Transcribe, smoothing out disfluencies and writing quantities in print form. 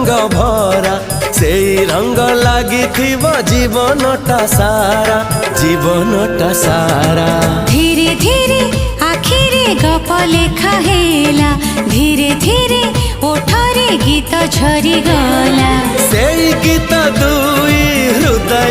रंग भरा से रंग लगी जीवनटा सारा जीवनटा सारा। धीरे धीरे आखिरे गप लेखा हेला धीरे धीरे ओठरे गीत झरी गला से गीत दुई हृदय